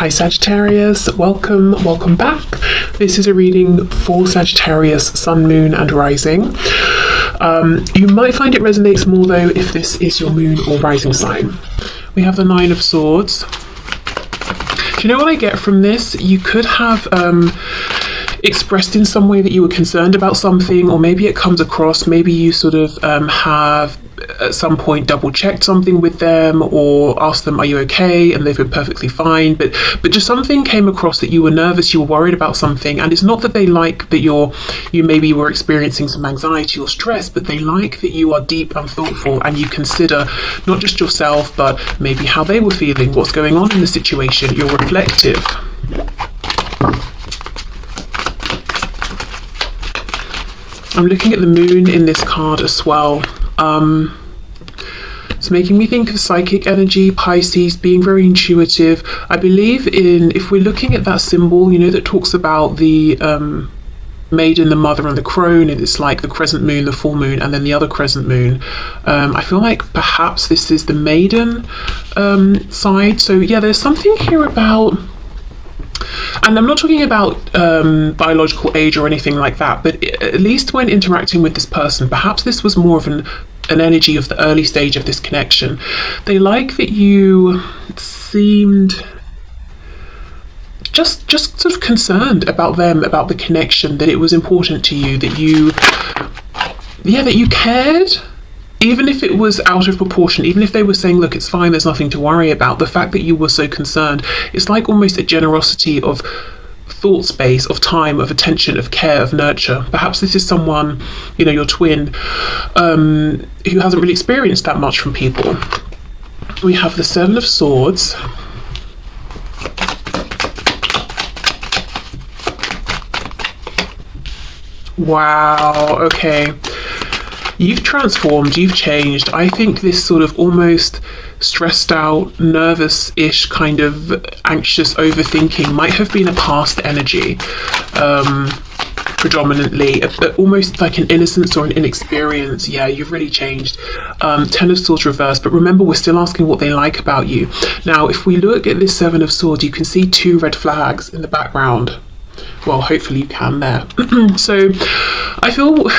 Hi Sagittarius, welcome back. This is a reading for Sagittarius, Sun, Moon and Rising. You might find it resonates more though if this is your Moon or Rising sign. We have the Nine of Swords. Do you know what I get from this? You could have expressed in some way that you were concerned about something, or maybe it comes across, maybe you sort of have at some point double checked something with them or asked them, are you okay? And they've been perfectly fine, but just something came across that you were nervous, you were worried about something. And it's not that they like that you maybe were experiencing some anxiety or stress, but they like that you are deep and thoughtful and you consider not just yourself, but maybe how they were feeling, what's going on in the situation. You're reflective. I'm looking at the Moon in this card as well. It's making me think of psychic energy, Pisces, being very intuitive. I believe if we're looking at that symbol, you know, that talks about the maiden, the mother and the crone, and it's like the crescent moon, the full moon, and then the other crescent moon. I feel like perhaps this is the maiden side. So yeah, there's something here about, and I'm not talking about biological age or anything like that, but at least when interacting with this person, perhaps this was more of an energy of the early stage of this connection. They like that you seemed just sort of concerned about them, about the connection, that it was important to you, that you cared. Even if it was out of proportion, even if they were saying, look, it's fine, there's nothing to worry about, the fact that you were so concerned, it's like almost a generosity of thought space, of time, of attention, of care, of nurture. Perhaps this is someone, you know, your twin, who hasn't really experienced that much from people. We have the Seven of Swords. Wow, okay. You've transformed, you've changed. I think this sort of almost stressed out, nervous-ish kind of anxious overthinking might have been a past energy, predominantly, almost like an innocence or an inexperience. Yeah, you've really changed. Ten of Swords reversed, but remember, we're still asking what they like about you. Now, if we look at this Seven of Swords, you can see two red flags in the background. Well, hopefully you can there. So I feel...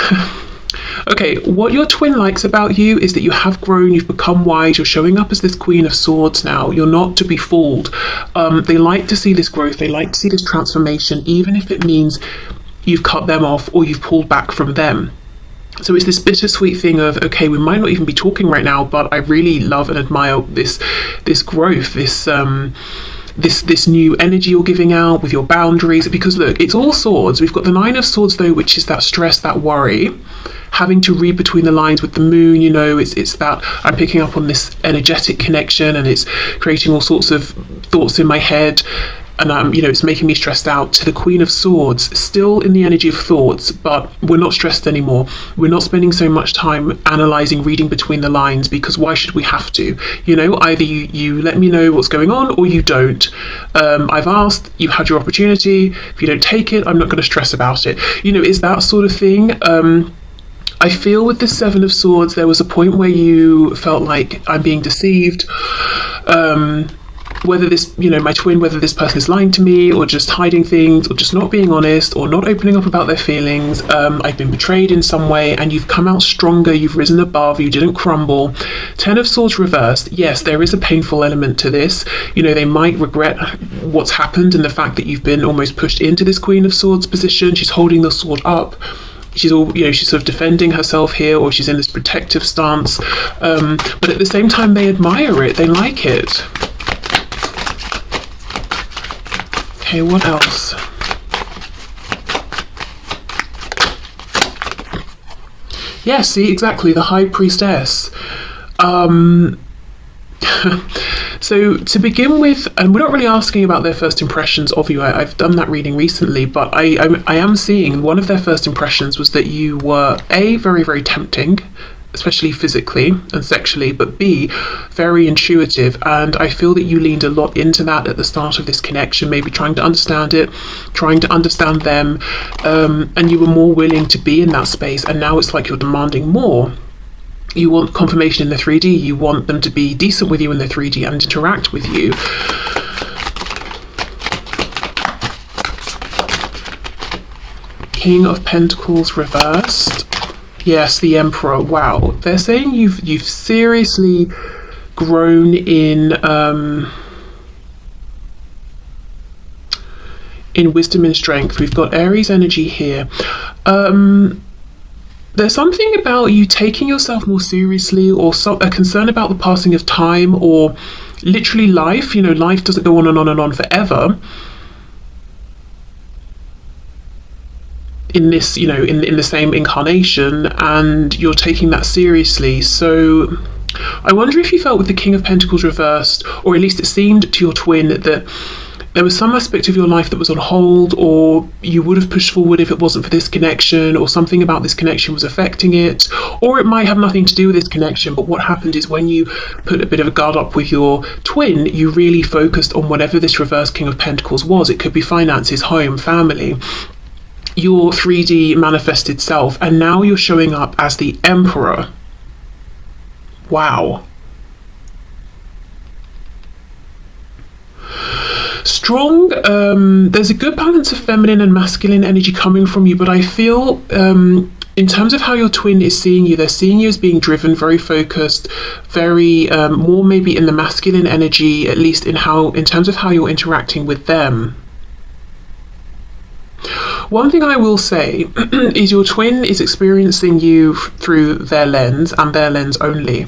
Okay, what your twin likes about you is that you have grown, you've become wise, you're showing up as this Queen of Swords now. You're not to be fooled. They like to see this growth, they like to see this transformation, even if it means you've cut them off or you've pulled back from them. So it's this bittersweet thing of, okay, we might not even be talking right now, but I really love and admire this growth, this new energy you're giving out with your boundaries. Because look, it's all swords. We've got the Nine of Swords though, which is that stress, that worry, having to read between the lines with the Moon. You know, it's that I'm picking up on this energetic connection and it's creating all sorts of thoughts in my head, and you know, it's making me stressed out. To the Queen of Swords, still in the energy of thoughts, but we're not stressed anymore. We're not spending so much time analysing, reading between the lines, because why should we have to? You know, either you let me know what's going on or you don't. I've asked, you've had your opportunity. If you don't take it, I'm not going to stress about it. You know, it's that sort of thing. I feel with the Seven of Swords, there was a point where you felt like, I'm being deceived. Whether this, you know, my twin, whether this person is lying to me or just hiding things or just not being honest or not opening up about their feelings. I've been betrayed in some way, and you've come out stronger, you've risen above, you didn't crumble. Ten of Swords reversed. Yes, there is a painful element to this. You know, they might regret what's happened and the fact that you've been almost pushed into this Queen of Swords position. She's holding the sword up. She's all, you know, she's sort of defending herself here, or she's in this protective stance. But at the same time, they admire it, they like it. Okay, what else? Yeah, see, exactly, the High Priestess. So to begin with, and we're not really asking about their first impressions of you. I've done that reading recently, but I am seeing one of their first impressions was that you were A, very, very tempting, especially physically and sexually, but B, very intuitive. And I feel that you leaned a lot into that at the start of this connection, maybe trying to understand it, trying to understand them, and you were more willing to be in that space. And now it's like you're demanding more. You want confirmation in the 3D, you want them to be decent with you in the 3D and interact with you. King of Pentacles reversed. Yes, the Emperor. Wow. They're saying you've seriously grown in wisdom and strength. We've got Aries energy here. There's something about you taking yourself more seriously, or a concern about the passing of time, or literally life. You know, life doesn't go on and on and on forever. In this, you know, in the same incarnation, and you're taking that seriously. So I wonder if you felt with the King of Pentacles reversed, or at least it seemed to your twin, that there was some aspect of your life that was on hold, or you would have pushed forward if it wasn't for this connection, or something about this connection was affecting it, or it might have nothing to do with this connection, but what happened is when you put a bit of a guard up with your twin, you really focused on whatever this reverse King of Pentacles was. It could be finances, home, family, your 3D manifested self, and now you're showing up as the Emperor. Wow. Strong. There's a good balance of feminine and masculine energy coming from you, but I feel in terms of how your twin is seeing you, they're seeing you as being driven, very focused, very more maybe in the masculine energy, at least in terms of how you're interacting with them. One thing I will say is your twin is experiencing you through their lens, and their lens only.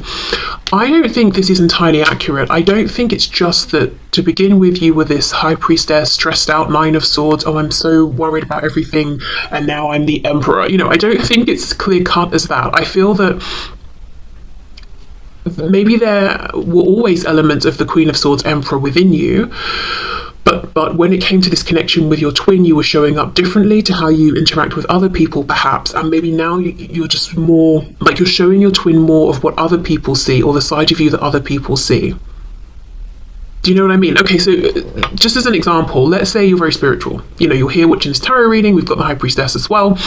I don't think this is entirely accurate. I don't think it's just that to begin with you were this high priestess, stressed out, 9 of swords, oh, I'm so worried about everything, and now I'm the Emperor. You know, I don't think it's clear cut as that. I feel that maybe there were always elements of the Queen of Swords Emperor within you, but when it came to this connection with your twin, you were showing up differently to how you interact with other people, perhaps, and maybe now you're just more like you're showing your twin more of what other people see, or the side of you that other people see. Do you know what I mean? Okay, so just as an example, let's say you're very spiritual. You know, you're here watching this tarot reading, we've got the High Priestess as well.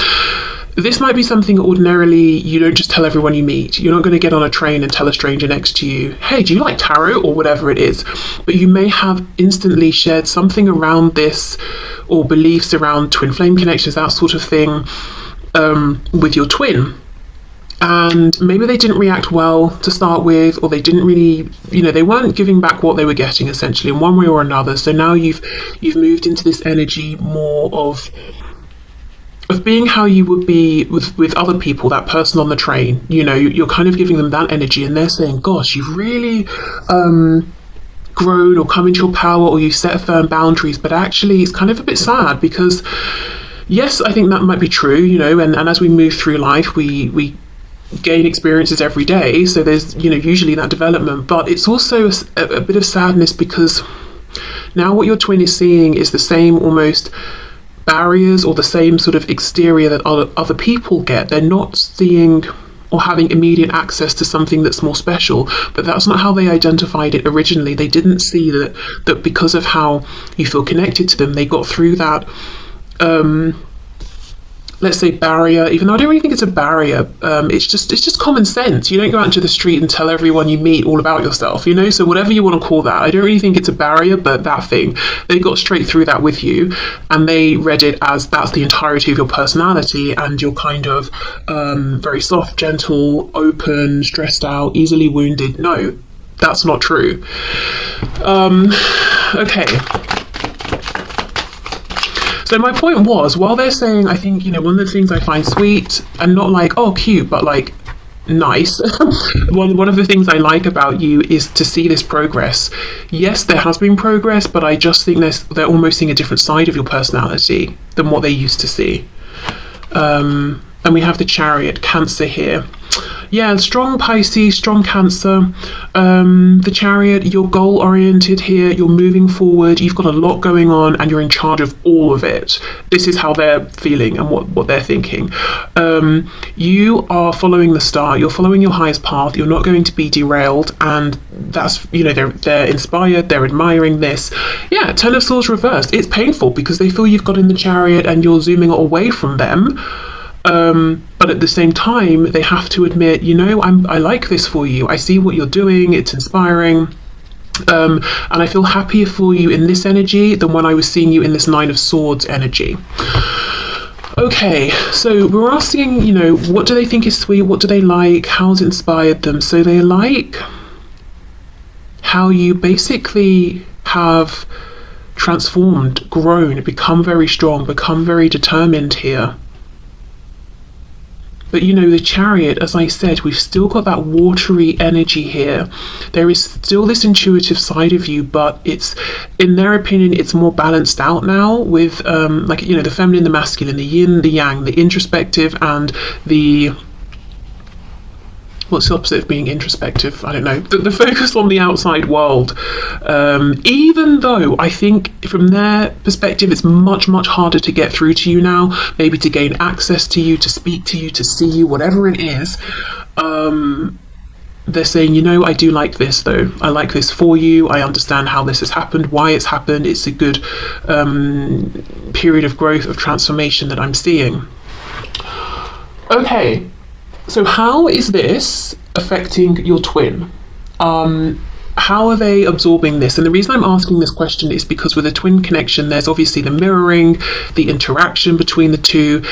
This might be something ordinarily you don't just tell everyone you meet. You're not going to get on a train and tell a stranger next to you, hey, do you like tarot, or whatever it is. But you may have instantly shared something around this, or beliefs around twin flame connections, that sort of thing, with your twin. And maybe they didn't react well to start with, or they didn't really, you know, they weren't giving back what they were getting, essentially, in one way or another. So now you've moved into this energy more of being how you would be with other people, that person on the train. You know, you're kind of giving them that energy, and they're saying, gosh, you've really grown or come into your power, or you set firm boundaries. But actually it's kind of a bit sad, because yes, I think that might be true, you know, and as we move through life, we gain experiences every day, so there's, you know, usually that development. But it's also a bit of sadness, because now what your twin is seeing is the same almost barriers, or the same sort of exterior that other people get. They're not seeing or having immediate access to something that's more special, but that's not how they identified it originally. They didn't see that because of how you feel connected to them, they got through that let's say barrier, even though I don't really think it's a barrier. It's just common sense. You don't go out into the street and tell everyone you meet all about yourself, you know, so whatever you want to call that. I don't really think it's a barrier, but that thing, they got straight through that with you, and they read it as that's the entirety of your personality, and you're kind of very soft, gentle, open, stressed out, easily wounded. No, that's not true. Okay. So my point was, while they're saying, I think, you know, one of the things I find sweet, and not like, oh, cute, but like nice, one of the things I like about you is to see this progress. Yes, there has been progress, but I just think they're almost seeing a different side of your personality than what they used to see. And we have the Chariot, Cancer here. Yeah, strong Pisces, strong Cancer. The Chariot, you're goal oriented here, you're moving forward, you've got a lot going on, and you're in charge of all of it. This is how they're feeling and what they're thinking. You are following the star, you're following your highest path, you're not going to be derailed, and that's, you know, they're inspired, they're admiring this. Yeah, Ten of Swords reversed. It's painful because they feel you've got in the Chariot and you're zooming away from them. But at the same time, they have to admit, you know, I like this for you. I see what you're doing. It's inspiring. And I feel happier for you in this energy than when I was seeing you in this Nine of Swords energy. Okay, so we're asking, you know, what do they think is sweet? What do they like? How's it inspired them? So they like how you basically have transformed, grown, become very strong, become very determined here. But you know, the Chariot, as I said, we've still got that watery energy here. There is still this intuitive side of you, but it's, in their opinion, it's more balanced out now with, like, you know, the feminine, the masculine, the yin, the yang, the introspective, and the, what's the opposite of being introspective? I don't know. The focus on the outside world. Even though I think from their perspective, it's much, much harder to get through to you now, maybe to gain access to you, to speak to you, to see you, whatever it is. They're saying, you know, I do like this though. I like this for you. I understand how this has happened, why it's happened. It's a good period of growth, of transformation that I'm seeing. Okay. So how is this affecting your twin? How are they absorbing this? And the reason I'm asking this question is because with a twin connection, there's obviously the mirroring, the interaction between the two,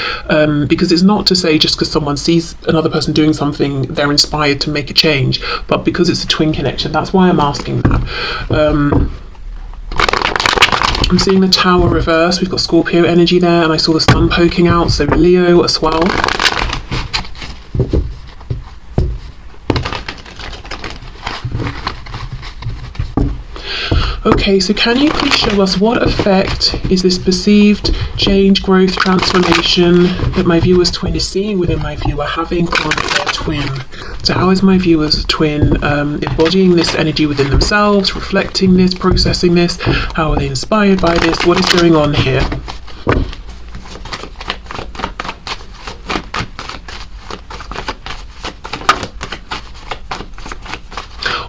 because it's not to say just because someone sees another person doing something, they're inspired to make a change, but because it's a twin connection, that's why I'm asking that. I'm seeing the Tower reverse. We've got Scorpio energy there, and I saw the sun poking out, so Leo as well. Okay, so can you please show us what effect is this perceived change, growth, transformation that my viewer's twin is seeing within my viewer having on their twin? So how is my viewer's twin embodying this energy within themselves, reflecting this, processing this? How are they inspired by this? What is going on here?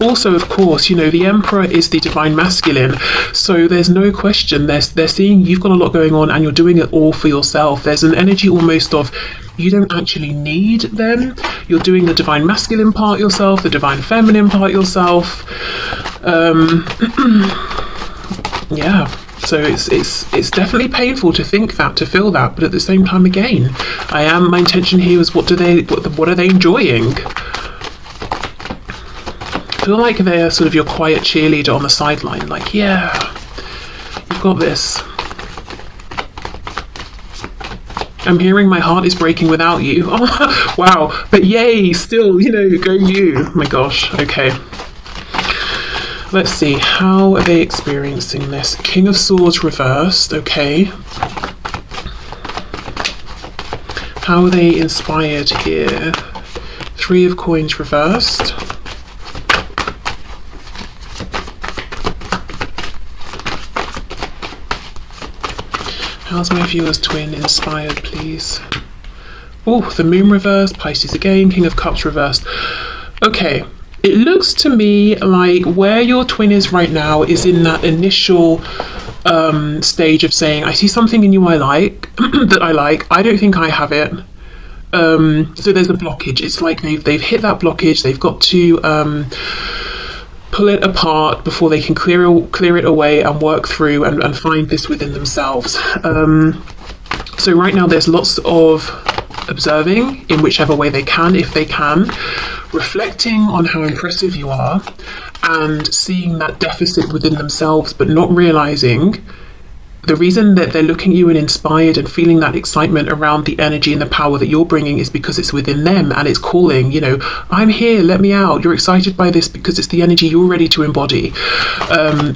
Also, of course, you know, the Emperor is the divine masculine, so there's no question they're seeing you've got a lot going on and you're doing it all for yourself. There's an energy almost of you don't actually need them. You're doing the divine masculine part yourself, the divine feminine part yourself. Yeah, so it's definitely painful to think that, to feel that, but at the same time, again, my intention here is what are they enjoying? I feel like they're sort of your quiet cheerleader on the sideline, like, yeah, you've got this. I'm hearing my heart is breaking without you. Oh, wow, but yay, still, you know, go you. Oh my gosh, okay. Let's see, how are they experiencing this? King of Swords reversed, okay. How are they inspired here? Three of Coins reversed. How's my viewer's twin inspired, please? Oh, the Moon reversed, Pisces again, King of Cups reversed. Okay, it looks to me like where your twin is right now is in that initial stage of saying, I see something in you I like, that I like, I don't think I have it. So there's a blockage. It's like they've hit that blockage, they've got to pull it apart before they can clear it away and work through and find this within themselves. So right now there's lots of observing in whichever way they can, if they can, reflecting on how impressive you are and seeing that deficit within themselves, but not realizing the reason that they're looking at you and inspired and feeling that excitement around the energy and the power that you're bringing is because it's within them and it's calling, you know, I'm here, let me out. You're excited by this because it's the energy you're ready to embody.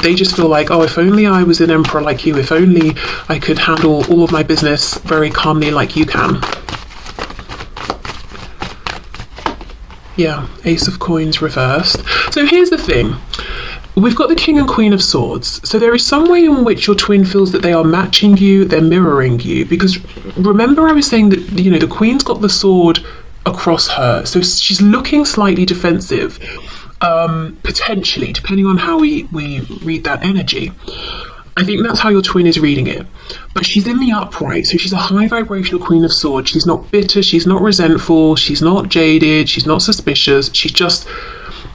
They just feel like, oh, if only I was an emperor like you, if only I could handle all of my business very calmly like you can. Yeah, Ace of Coins reversed. So here's the thing. We've got the King and Queen of Swords. So there is some way in which your twin feels that they are matching you, they're mirroring you. Because remember I was saying that, you know, the Queen's got the sword across her. So she's looking slightly defensive, potentially, depending on how we read that energy. I think that's how your twin is reading it. But she's in the upright, so she's a high vibrational Queen of Swords. She's not bitter, she's not resentful, she's not jaded, she's not suspicious. She's just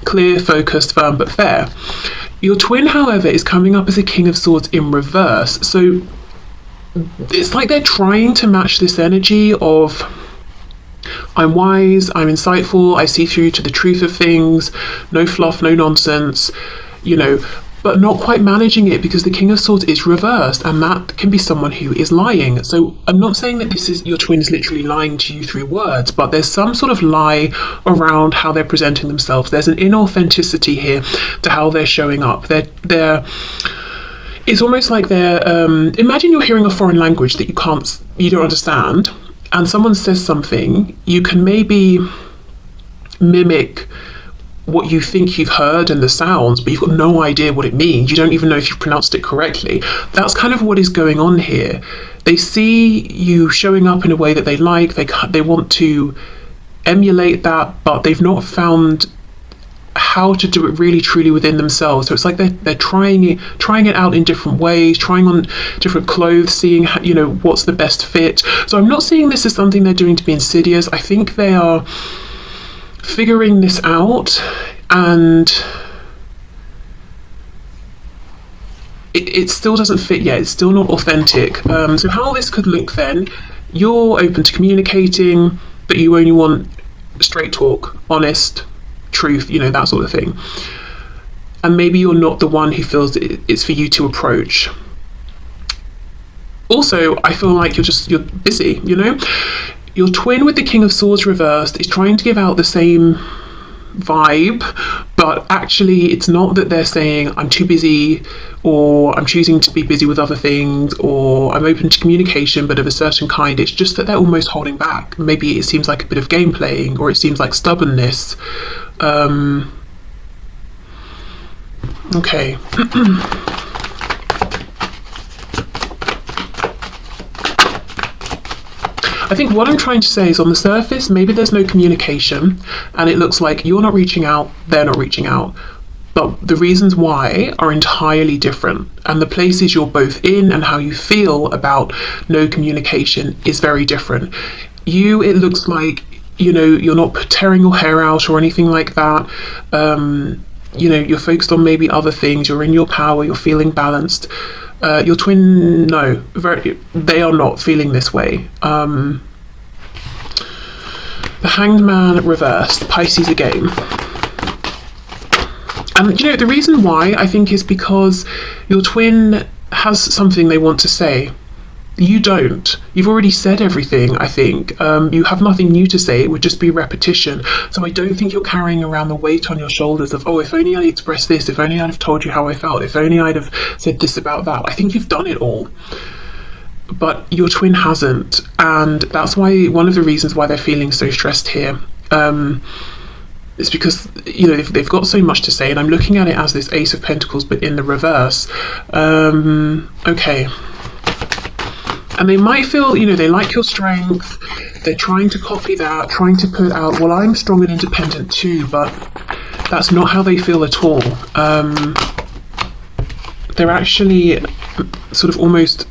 clear, focused, firm, but fair. Your twin, however, is coming up as a King of Swords in reverse. So it's like they're trying to match this energy of, I'm wise, I'm insightful, I see through to the truth of things, no fluff, no nonsense, you know, but not quite managing it because the King of Swords is reversed, and that can be someone who is lying. So I'm not saying that this is your twin is literally lying to you through words, but there's some sort of lie around how they're presenting themselves. There's an inauthenticity here to how they're showing up. It's almost like they're imagine you're hearing a foreign language that you don't understand, and someone says something. You can maybe mimic what you think you've heard and the sounds, but you've got no idea what it means. You don't even know if you've pronounced it correctly. That's kind of what is going on here. They see you showing up in a way that they like. They want to emulate that, but they've not found how to do it really truly within themselves. So it's like they're trying it out in different ways, trying on different clothes, seeing how, what's the best fit. So I'm not seeing this as something they're doing to be insidious. I think they are figuring this out, and it still doesn't fit yet. It's still not authentic. So how this could look then, you're open to communicating, but you only want straight talk, honest, truth, that sort of thing. And maybe you're not the one who feels it's for you to approach. Also, I feel like you're busy, Your twin with the King of Swords reversed is trying to give out the same vibe, but actually it's not that they're saying I'm too busy, or I'm choosing to be busy with other things, or I'm open to communication but of a certain kind. It's just that they're almost holding back. Maybe it seems like a bit of game playing, or it seems like stubbornness. Okay. I think what I'm trying to say is, on the surface, maybe there's no communication and it looks like you're not reaching out, they're not reaching out. But the reasons why are entirely different, and the places you're both in and how you feel about no communication is very different. It looks like, you're not tearing your hair out or anything like that. You're focused on maybe other things, you're in your power, you're feeling balanced. Your twin, no, they are not feeling this way. The Hanged Man reversed, Pisces again. And the reason why I think is because your twin has something they want to say. You don't. You've already said everything, I think. You have nothing new to say. It would just be repetition. So I don't think you're carrying around the weight on your shoulders of, if only I expressed this, if only I'd have told you how I felt, if only I'd have said this about that. I think you've done it all. But your twin hasn't. And that's why, one of the reasons why they're feeling so stressed here. It's because, they've got so much to say. And I'm looking at it as this Ace of Pentacles, but in the reverse. Okay. And they might feel, they like your strength, they're trying to copy that, trying to put out, well, I'm strong and independent too, but that's not how they feel at all. They're actually sort of almost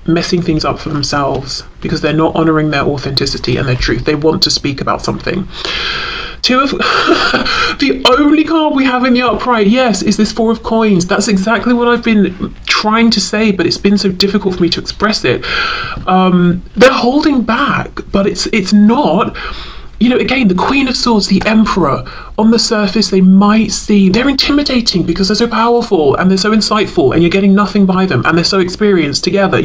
messing things up for themselves because they're not honouring their authenticity and their truth. They want to speak about something. The only card we have in the upright, yes, is this Four of Coins. That's exactly what I've been trying to say, but it's been so difficult for me to express it. They're holding back, but it's not. Again, the Queen of Swords, the Emperor, on the surface they might seem, they're intimidating because they're so powerful and they're so insightful and you're getting nothing by them and they're so experienced together,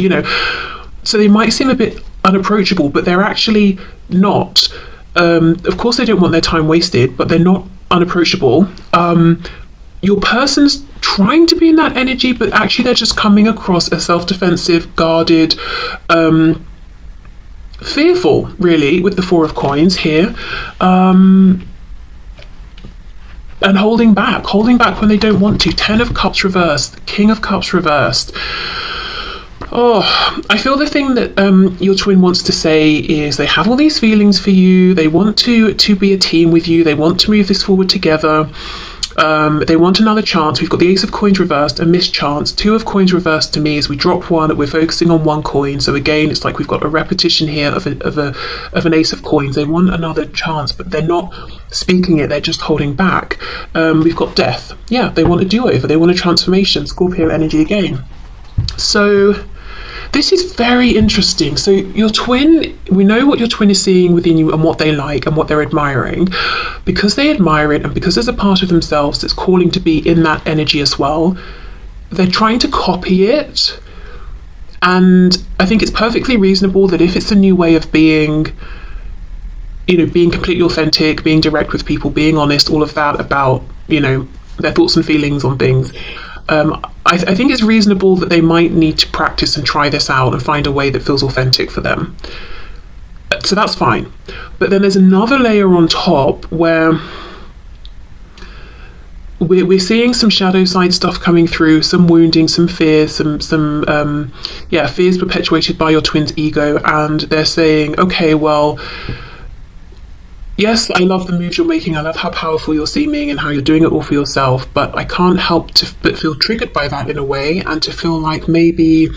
So they might seem a bit unapproachable, but they're actually not. Of course they don't want their time wasted, but they're not unapproachable. Your person's trying to be in that energy, but actually they're just coming across as self-defensive, guarded, fearful, really, with the Four of Coins here. And holding back when they don't want to. 10 of Cups reversed, King of Cups reversed. I feel the thing that your twin wants to say is they have all these feelings for you, they want to be a team with you, they want to move this forward together, they want another chance. We've got the Ace of Coins reversed, a missed chance. 2 of Coins reversed to me as we drop one, we're focusing on one coin. So again, it's like we've got a repetition here of an Ace of Coins. They want another chance, but they're not speaking it, they're just holding back. We've got Death. Yeah, they want a do-over, they want a transformation. Scorpio energy again. So this is very interesting. So your twin, we know what your twin is seeing within you and what they like and what they're admiring. Because they admire it and because there's a part of themselves that's calling to be in that energy as well, they're trying to copy it. And I think it's perfectly reasonable that if it's a new way of being, you know, being completely authentic, being direct with people, being honest, all of that about, you know, their thoughts and feelings on things, I think it's reasonable that they might need to practice and try this out and find a way that feels authentic for them. So that's fine. But then there's another layer on top where we're seeing some shadow side stuff coming through, some wounding, some fear, some fears perpetuated by your twin's ego, and they're saying, okay, well, yes, I love the moves you're making, I love how powerful you're seeming and how you're doing it all for yourself, but I can't help but feel triggered by that in a way, and to feel like maybe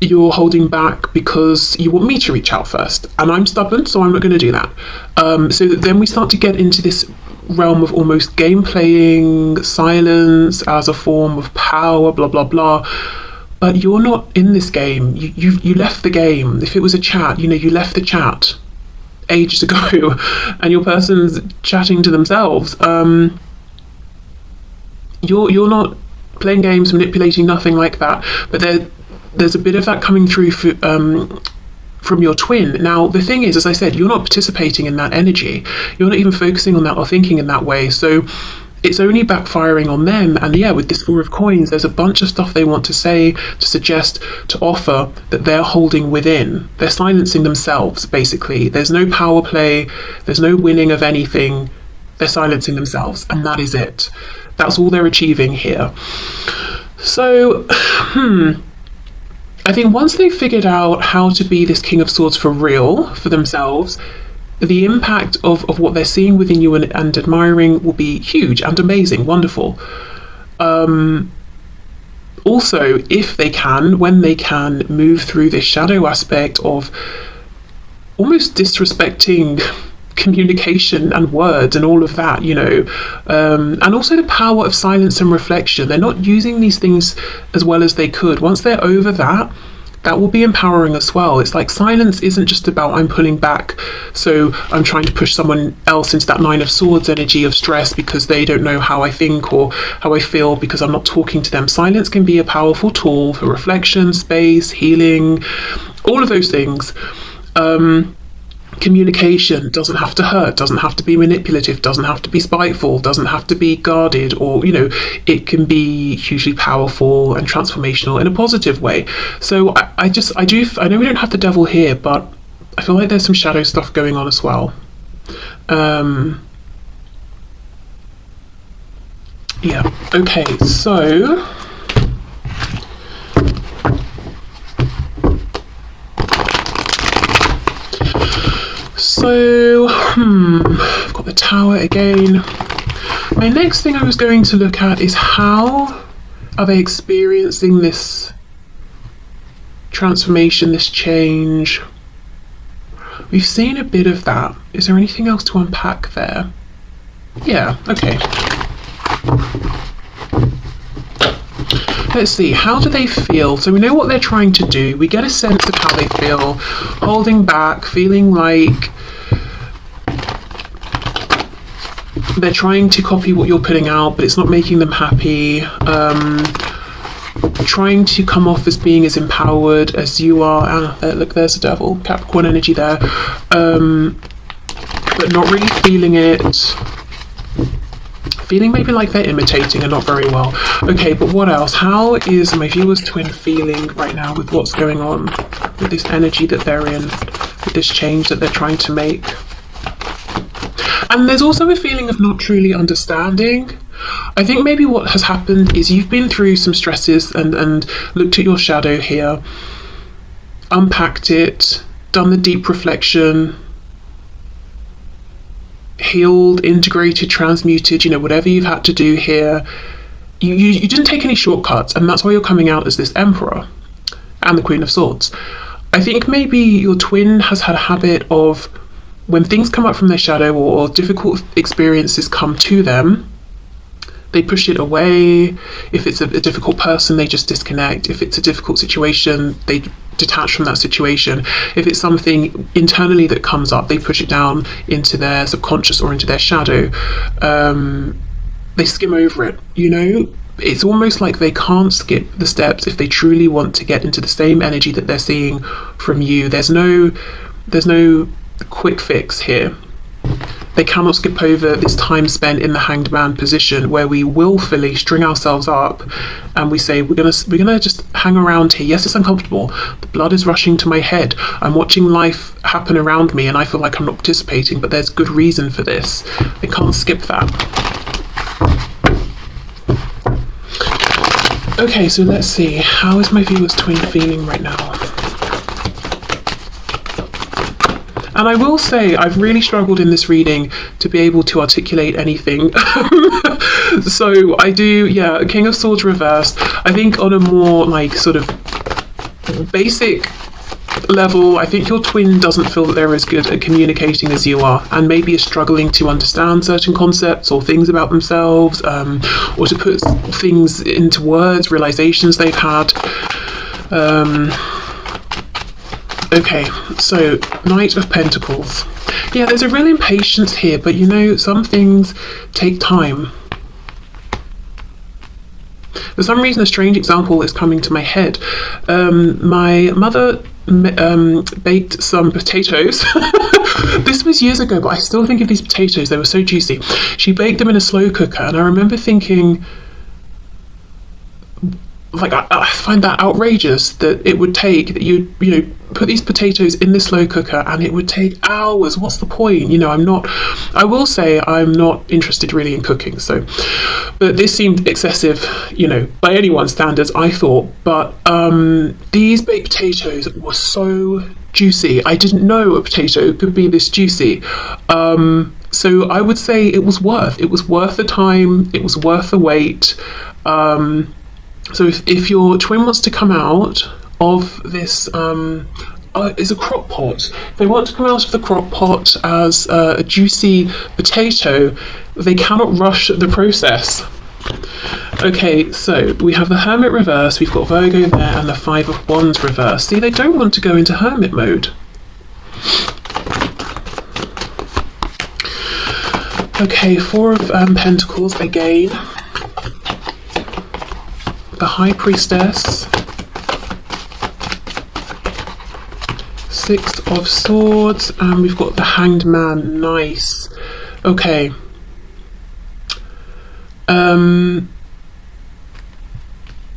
you're holding back because you want me to reach out first, and I'm stubborn, so I'm not going to do that. So then we start to get into this realm of almost game playing, silence as a form of power, blah blah blah. But you're not in this game. You left the game. If it was a chat, you know, you left the chat ages ago and your person's chatting to themselves. You're not playing games, manipulating, nothing like that. But there's a bit of that coming through from your twin. Now the thing is, as I said, you're not participating in that energy, you're not even focusing on that or thinking in that way, so it's only backfiring on them. And yeah, with this Four of Coins, there's a bunch of stuff they want to say, to suggest, to offer that they're holding within. They're silencing themselves, basically. There's no power play, there's no winning of anything. They're silencing themselves, and that is it. That's all they're achieving here. So I think once they've figured out how to be this King of Swords for real, for themselves, the impact of what they're seeing within you and admiring will be huge and amazing, wonderful. Also, if they can, when they can, move through this shadow aspect of almost disrespecting communication and words and all of that, you know, and also the power of silence and reflection. They're not using these things as well as they could. Once they're over that, that will be empowering as well. It's like silence isn't just about I'm pulling back, so I'm trying to push someone else into that Nine of Swords energy of stress because they don't know how I think or how I feel because I'm not talking to them. Silence can be a powerful tool for reflection, space, healing, all of those things. Communication doesn't have to hurt, doesn't have to be manipulative, doesn't have to be spiteful, doesn't have to be guarded, or, you know, it can be hugely powerful and transformational in a positive way. So I know we don't have the devil here, but I feel like there's some shadow stuff going on as well. Yeah, okay, so I've got the Tower again. My next thing I was going to look at is how are they experiencing this transformation, this change. We've seen a bit of that. Is there anything else to unpack there? Yeah, okay. Let's see, how do they feel? So we know what they're trying to do. We get a sense of how they feel, holding back, feeling like they're trying to copy what you're putting out, but it's not making them happy. Trying to come off as being as empowered as you are. Look, there's the devil, Capricorn energy there. But not really feeling it. Feeling maybe like they're imitating and not very well. Okay, but what else? How is my viewer's twin feeling right now with what's going on, with this energy that they're in, with this change that they're trying to make? And there's also a feeling of not truly understanding. I think maybe what has happened is you've been through some stresses and looked at your shadow here, unpacked it, done the deep reflection, healed, integrated, transmuted, you know, whatever you've had to do here. You didn't take any shortcuts, and that's why you're coming out as this Emperor and the Queen of Swords. I think maybe your twin has had a habit of, when things come up from their shadow or difficult experiences come to them, they push it away. If it's a difficult person, they just disconnect. If it's a difficult situation, they detach from that situation. If it's something internally that comes up, they push it down into their subconscious or into their shadow. They skim over it, you know. It's almost like they can't skip the steps if they truly want to get into the same energy that they're seeing from you. There's no quick fix here. They cannot skip over this time spent in the hanged man position, where we willfully string ourselves up and we say, we're gonna just hang around here. Yes, it's uncomfortable. The blood is rushing to my head. I'm watching life happen around me and I feel like I'm not participating, but there's good reason for this. They can't skip that. Okay, so let's see. How is my viewers twin feeling right now? And I will say, I've really struggled in this reading to be able to articulate anything. So I do, yeah, King of Swords reversed. I think on a more like sort of basic level, I think your twin doesn't feel that they're as good at communicating as you are, and maybe is struggling to understand certain concepts or things about themselves, or to put things into words, realizations they've had. Okay, so Knight of Pentacles. Yeah, there's a real impatience here, but you know, some things take time. For some reason, a strange example is coming to my head. My mother baked some potatoes. This was years ago, but I still think of these potatoes. They were so juicy. She baked them in a slow cooker, and I remember thinking, like, I find that outrageous that it would take, that you know, put these potatoes in this slow cooker and it would take hours. What's the point? You know, I will say I'm not interested really in cooking, so, but this seemed excessive, you know, by anyone's standards, I thought. But these baked potatoes were so juicy. I didn't know a potato could be this juicy. So I would say it was worth the time, it was worth the wait. So if your twin wants to come out of this, is a crock pot. If they want to come out of the crock pot as a juicy potato, they cannot rush the process. Okay, so we have the Hermit reverse, we've got Virgo there, and the Five of Wands reverse. See, they don't want to go into Hermit mode. Okay, Four of Pentacles again. The High Priestess, Six of Swords, and we've got the Hanged Man. Nice. Okay.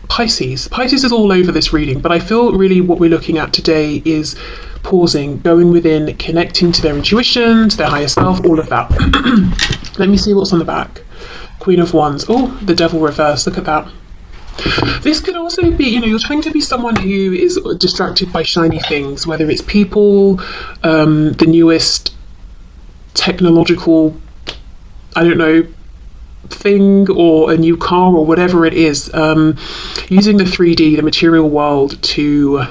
Pisces. Pisces is all over this reading, but I feel really what we're looking at today is pausing, going within, connecting to their intuition, to their higher self, all of that. Let me see what's on the back. Queen of Wands. Oh, the Devil reverse. Look at that. This could also be, you know, you're trying to be someone who is distracted by shiny things, whether it's people, the newest technological, I don't know, thing, or a new car, or whatever it is, using the 3D, the material world, to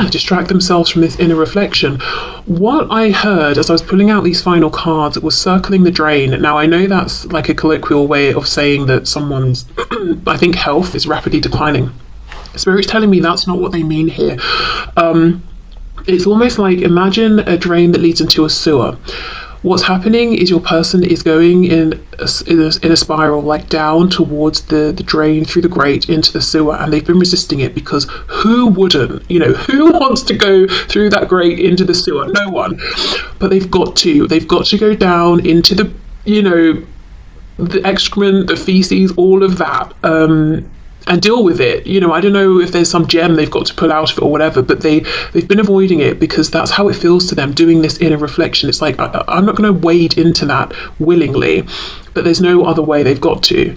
distract themselves from this inner reflection. What I heard as I was pulling out these final cards was circling the drain. Now, I know that's like a colloquial way of saying that someone's, I think, health is rapidly declining. Spirit's telling me that's not what they mean here. It's almost like, imagine a drain that leads into a sewer. What's happening is your person is going in a spiral, like down towards the drain, through the grate into the sewer, and they've been resisting it because who wouldn't? You know, who wants to go through that grate into the sewer? No one. But they've got to go down into the, you know, the excrement, the feces, all of that, and deal with it. You know, I don't know if there's some gem they've got to pull out of it or whatever, but they've been avoiding it because that's how it feels to them, doing this inner reflection. It's like, I'm not going to wade into that willingly, but there's no other way, they've got to.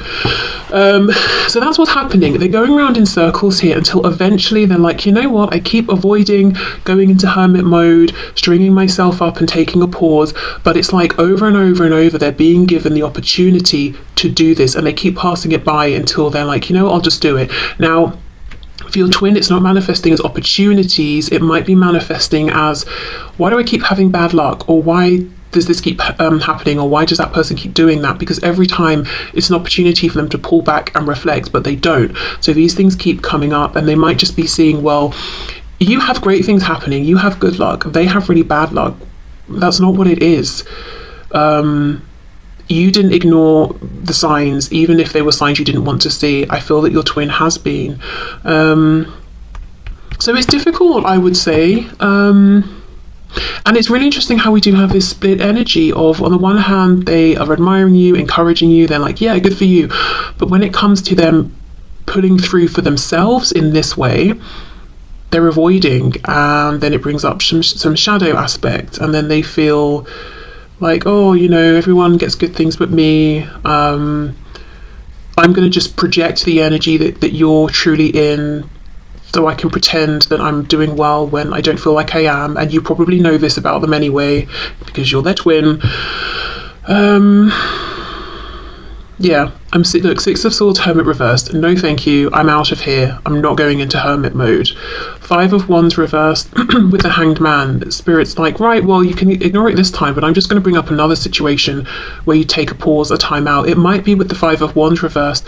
So that's what's happening. They're going around in circles here until eventually they're like, you know what, I keep avoiding going into hermit mode, stringing myself up and taking a pause, but it's like over and over and over they're being given the opportunity to do this, and they keep passing it by until they're like, you know, I'll just do it. Now, for your twin, it's not manifesting as opportunities, it might be manifesting as, why do I keep having bad luck, or why does this keep happening, or why does that person keep doing that? Because every time it's an opportunity for them to pull back and reflect, but they don't. So these things keep coming up, and they might just be seeing, well, you have great things happening, you have good luck, they have really bad luck. That's not what it is. You didn't ignore the signs, even if they were signs you didn't want to see. I feel that your twin has been. So it's difficult, I would say. And it's really interesting how we do have this split energy of, on the one hand, they are admiring you, encouraging you, they're like, yeah, good for you. But when it comes to them pulling through for themselves in this way, they're avoiding, and then it brings up some shadow aspect, and then they feel like, oh, you know, everyone gets good things but me. I'm going to just project the energy that you're truly in, so I can pretend that I'm doing well when I don't feel like I am. And you probably know this about them anyway, because you're their twin. Yeah, look, Six of Swords, Hermit reversed. No thank you, I'm out of here. I'm not going into Hermit mode. Five of Wands reversed with the Hanged Man. Spirit's like, right, well, you can ignore it this time, but I'm just going to bring up another situation where you take a pause, a time out. It might be with the Five of Wands reversed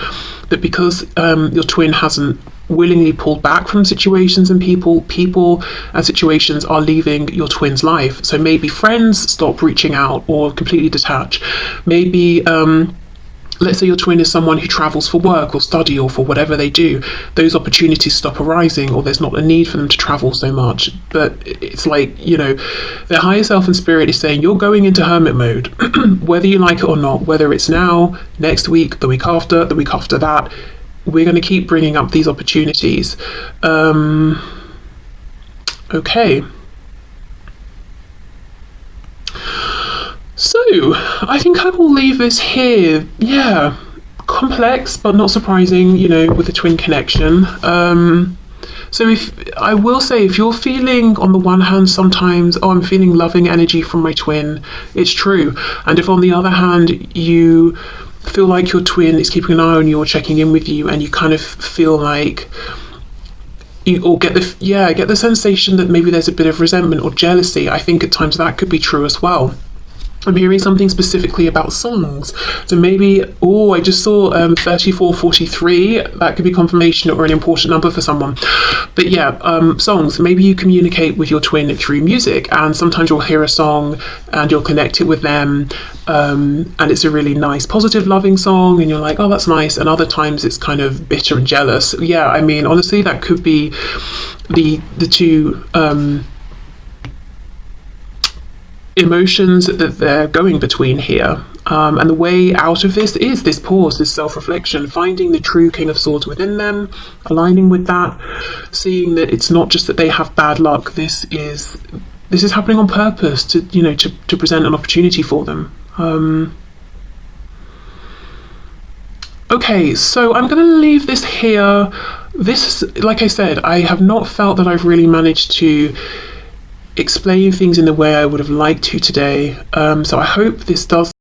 that because your twin hasn't willingly pulled back from situations and people and situations are leaving your twin's life. So maybe friends stop reaching out or completely detach. Maybe let's say your twin is someone who travels for work or study or for whatever they do. Those opportunities stop arising, or there's not a need for them to travel so much. But it's like, you know, their higher self and spirit is saying you're going into hermit mode, whether you like it or not, whether it's now, next week, the week after that. We're going to keep bringing up these opportunities. Okay. So, I think I will leave this here. Yeah, complex, but not surprising, you know, with the twin connection. So I will say, if you're feeling, on the one hand, sometimes, oh, I'm feeling loving energy from my twin, it's true. And if on the other hand, you feel like your twin is keeping an eye on you or checking in with you, and you kind of feel like get the sensation that maybe there's a bit of resentment or jealousy, I think at times that could be true as well. I'm hearing something specifically about songs. So maybe, I just saw 3443. That could be confirmation or an important number for someone. But yeah, songs. Maybe you communicate with your twin through music, and sometimes you'll hear a song and you'll connect it with them. And it's a really nice, positive, loving song, and you're like, oh, that's nice. And other times it's kind of bitter and jealous. Yeah, I mean, honestly, that could be the two emotions that they're going between here. And the way out of this is this pause, this self-reflection, finding the true King of Swords within them, aligning with that, seeing that it's not just that they have bad luck, this is happening on purpose to present an opportunity for them. Okay, so I'm going to leave this here. This, like I said, I have not felt that I've really managed to explain things in the way I would have liked to today. So I hope this does